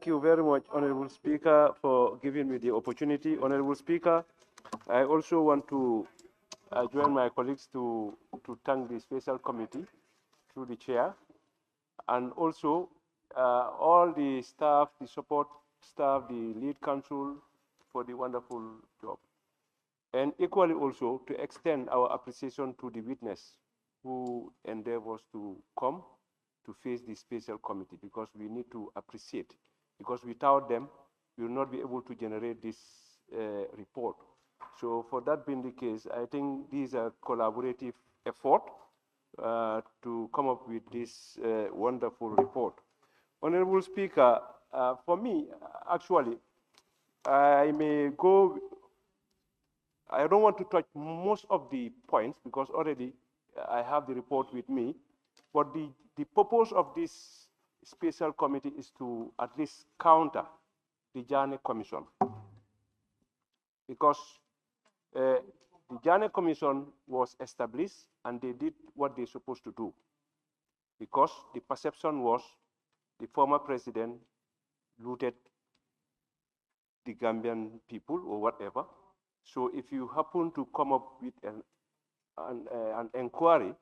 Thank you very much, Honorable Speaker, for giving me the opportunity. Honorable Speaker, I also want to join my colleagues to thank the special committee through the chair, and also all the staff, the support staff, the lead counsel for the wonderful job. And equally also to extend our appreciation to the witness who endeavors to come to face the special committee, because we need to appreciate, because without them, we will not be able to generate this report. So for that being the case, I think this is a collaborative effort to come up with this wonderful report. Honorable Speaker, for me, actually, I don't want to touch most of the points because already I have the report with me, but the purpose of this special committee is to at least counter the Jammeh Commission, because the Jammeh Commission was established and they did what they're supposed to do, because the perception was the former president looted the Gambian people or whatever. So if you happen to come up with an inquiry,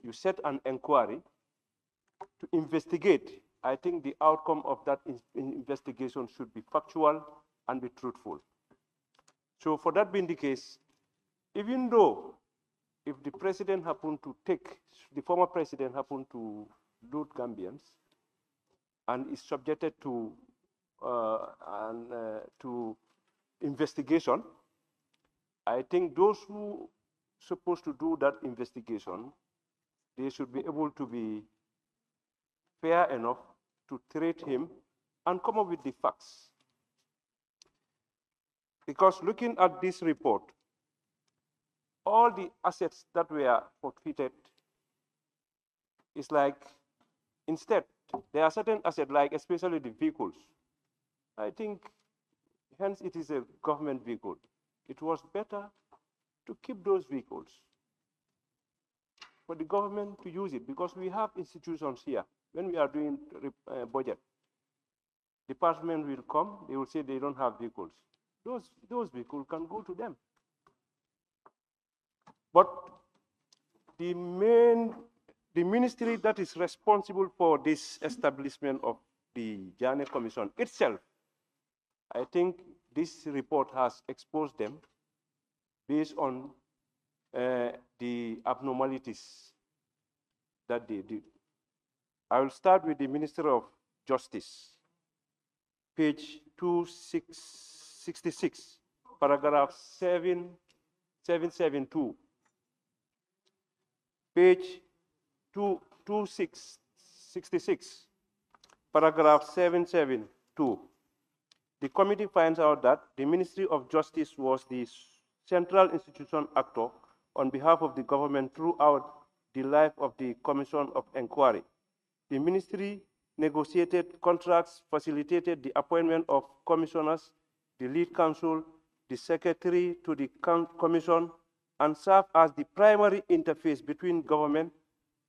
you set an inquiry to investigate, I think the outcome of that investigation should be factual and be truthful. So for that being the case, even though if the president happened to the former president happened to loot Gambians and is subjected to investigation, I think those who are supposed to do that investigation, they should be able to be fair enough to treat him and come up with the facts. Because looking at this report, all the assets that were forfeited is like, instead, there are certain assets, like especially the vehicles. I think, hence it is a government vehicle. It was better to keep those vehicles for the government to use it, because we have institutions here. When we are doing budget, department will come, they will say they don't have vehicles. Those vehicles can go to them. But the ministry that is responsible for this establishment of the Jammeh Commission itself, I think this report has exposed them based on the abnormalities that they did. I will start with the Minister of Justice, page 266, paragraph 772. Page 266, paragraph 772. The committee finds out that the Ministry of Justice was the central institution actor on behalf of the government throughout the life of the Commission of Inquiry. The ministry negotiated contracts, facilitated the appointment of commissioners, the lead counsel, the secretary to the commission, and served as the primary interface between government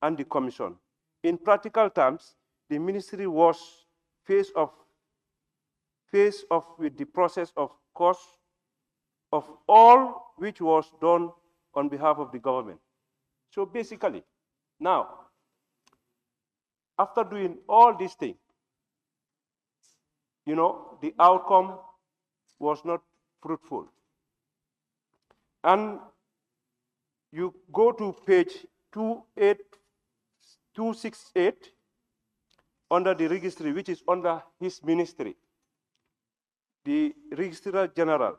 and the commission. In practical terms, the ministry was face off with the process of course of all which was done on behalf of the government. So basically, now, after doing all these things, the outcome was not fruitful. And you go to page 268 under the registry, which is under his ministry, the Registrar General.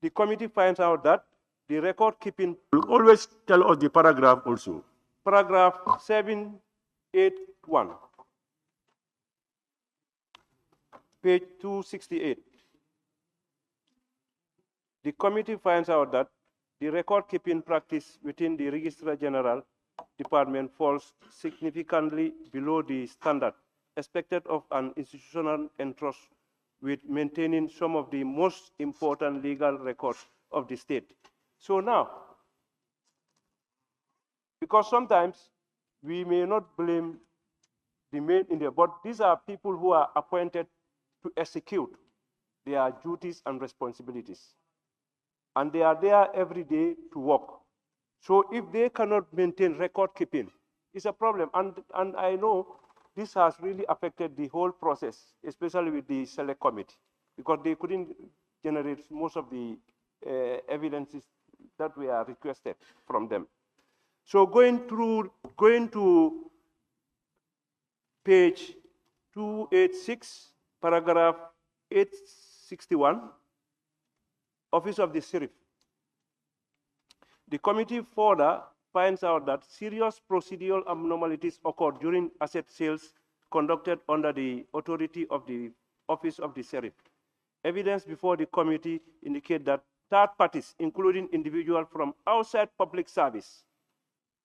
The committee finds out that the record keeping will always tell us the paragraph also. Paragraph 781, page 268. The committee finds out that the record-keeping practice within the Registrar General Department falls significantly below the standard expected of an institutional entrust with maintaining some of the most important legal records of the state. So now, because sometimes we may not blame the main India, but these are people who are appointed to execute their duties and responsibilities. And they are there every day to work. So if they cannot maintain record keeping, it's a problem. And I know this has really affected the whole process, especially with the select committee, because they couldn't generate most of the evidences that were requested from them. So going to page 286, paragraph 861, Office of the Sheriff. The committee further finds out that serious procedural abnormalities occurred during asset sales conducted under the authority of the Office of the Sheriff. Evidence before the committee indicate that third parties, including individuals from outside public service,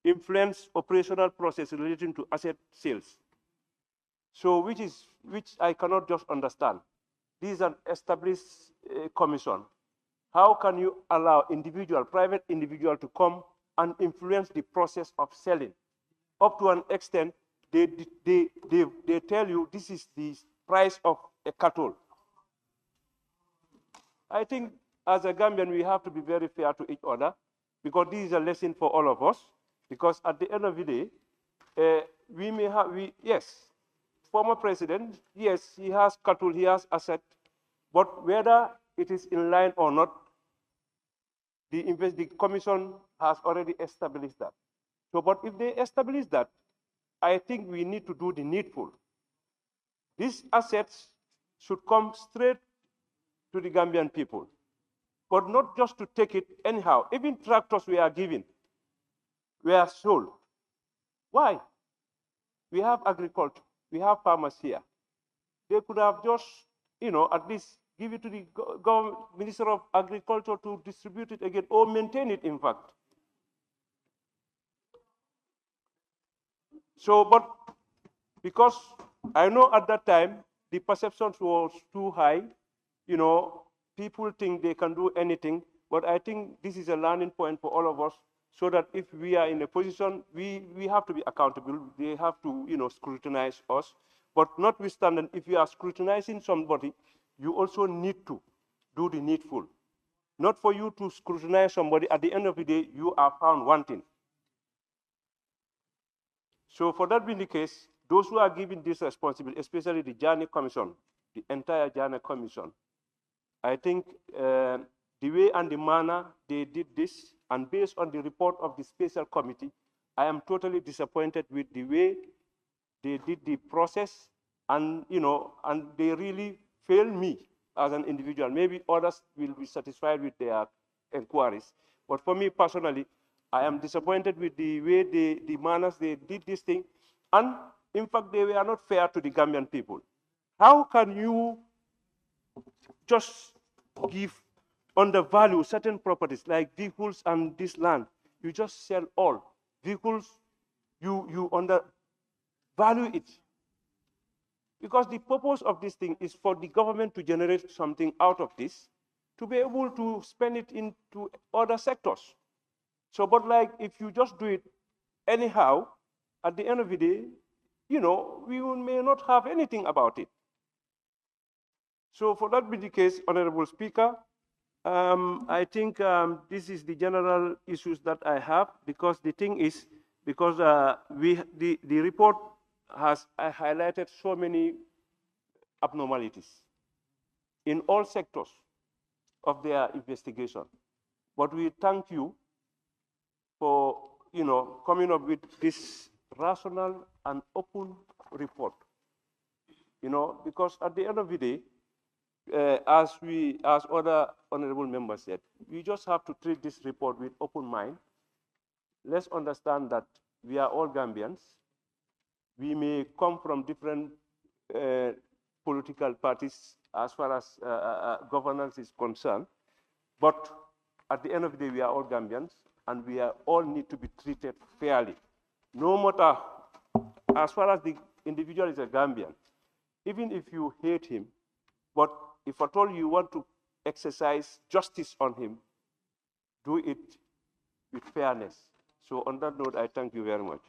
influence operational process relating to asset sales. So which I cannot just understand. This is an established commission. How can you allow private individual to come and influence the process of selling? Up to an extent, they tell you this is the price of a cattle. I think as a Gambian, we have to be very fair to each other, because this is a lesson for all of us. Because at the end of the day, yes, former president, yes, he has cattle, he has asset, but whether it is in line or not, the commission has already established that. So, but if they establish that, I think we need to do the needful. These assets should come straight to the Gambian people, but not just to take it anyhow. Even tractors we are given were sold. Why? We have agriculture, we have farmers here. They could have just, at least give it to the Minister of Agriculture to distribute it again, or maintain it, in fact. So, but because I know at that time, the perception was too high, people think they can do anything, but I think this is a learning point for all of us, so that if we are in a position, we have to be accountable. They have to, scrutinize us. But notwithstanding, if you are scrutinizing somebody, you also need to do the needful. Not for you to scrutinize somebody, at the end of the day, you are found wanting. So for that being the case, those who are given this responsibility, especially the Jammeh Commission, the entire Jammeh Commission, I think the way and the manner they did this, and based on the report of the special committee, I am totally disappointed with the way they did the process, and and they really failed me as an individual. Maybe others will be satisfied with their inquiries, but for me personally, I am disappointed with the way the manners they did this thing, and in fact they were not fair to the Gambian people. How can you just give undervalue certain properties like vehicles and this land? You just sell all vehicles. You undervalue it, because the purpose of this thing is for the government to generate something out of this, to be able to spend it into other sectors. So, but like if you just do it anyhow, at the end of the day, we may not have anything about it. So for that be the case, Honorable Speaker, I think this is the general issues that I have, because the thing is, because the report has highlighted so many abnormalities in all sectors of their investigation. But we thank you for coming up with this rational and open report. Because at the end of the day, as other honorable members said, we just have to treat this report with open mind. Let's understand that we are all Gambians. We may come from different political parties as far as governance is concerned, but at the end of the day, we are all Gambians, and we all need to be treated fairly. No matter, as far as the individual is a Gambian, even if you hate him, but if at all you want to exercise justice on him, do it with fairness. So on that note, I thank you very much.